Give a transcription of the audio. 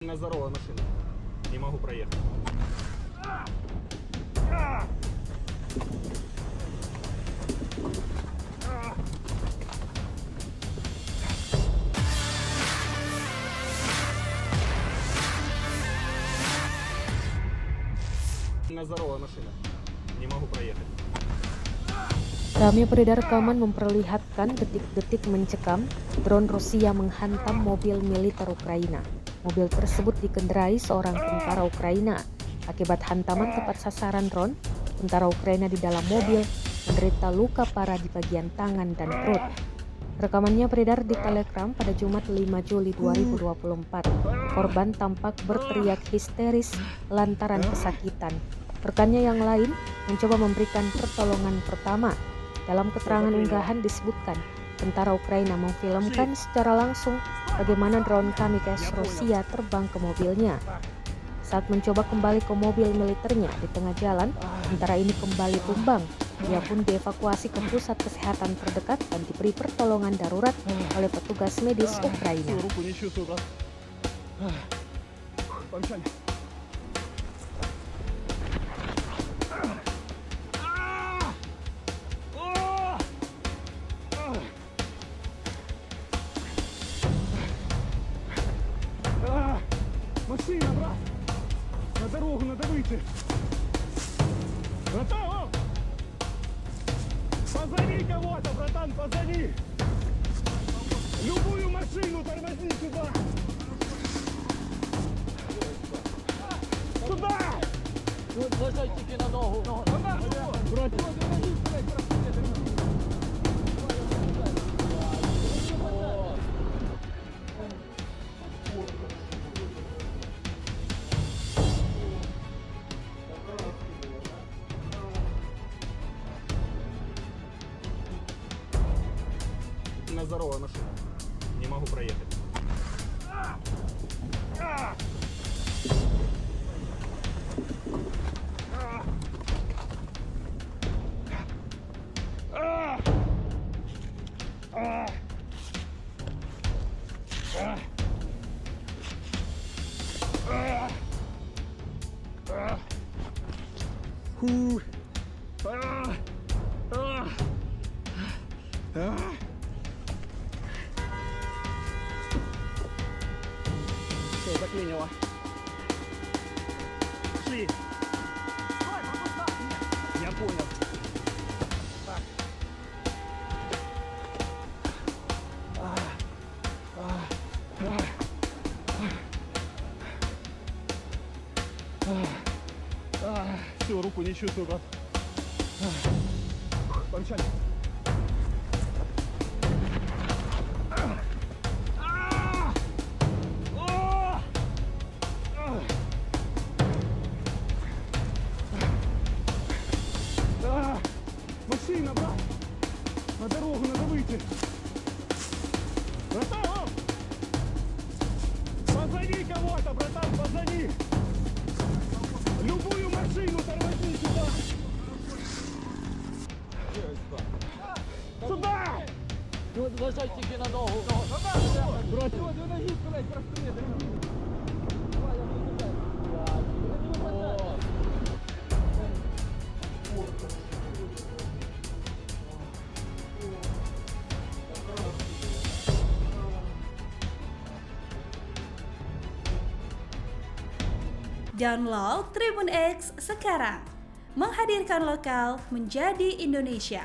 На здоровая машина. Не могу проехать. На здоровая машина. Не могу проехать. Ramai beredar rekaman memperlihatkan detik-detik mencekam drone Rusia menghantam mobil militer Ukraina. Mobil tersebut dikendarai seorang tentara Ukraina. Akibat hantaman tepat sasaran drone, tentara Ukraina di dalam mobil menderita luka parah di bagian tangan dan perut. Rekamannya beredar di Telegram pada Jumat 5 Juli 2024. Korban tampak berteriak histeris lantaran kesakitan. Rekannya yang lain mencoba memberikan pertolongan pertama. Dalam keterangan unggahan disebutkan, tentara Ukraina memfilmkan secara langsung bagaimana drone kamikaze Rusia terbang ke mobilnya. Saat mencoba kembali ke mobil militernya di tengah jalan, tentara ini kembali tumbang. Ia pun dievakuasi ke pusat kesehatan terdekat dan diberi pertolongan darurat oleh petugas medis Ukraina. Машина, брат! На дорогу надо выйти! Братан! Позови кого-то, братан, позови! Любую машину тормози сюда! Сюда! Лежать тільки на ногу. Брат! На здоровая машина. Не могу проехать. Все, заклинило. Шли. Я понял. Так. Все, руку не чувствую, брат. Помчали. Машина, брат! На дорогу надо выйти! Братан! Позови кого-то, братан, позови! Любую машину тормози сюда! Сюда! Лежать тільки на ногу. Брат! Download Tribun X sekarang, menghadirkan lokal menjadi Indonesia.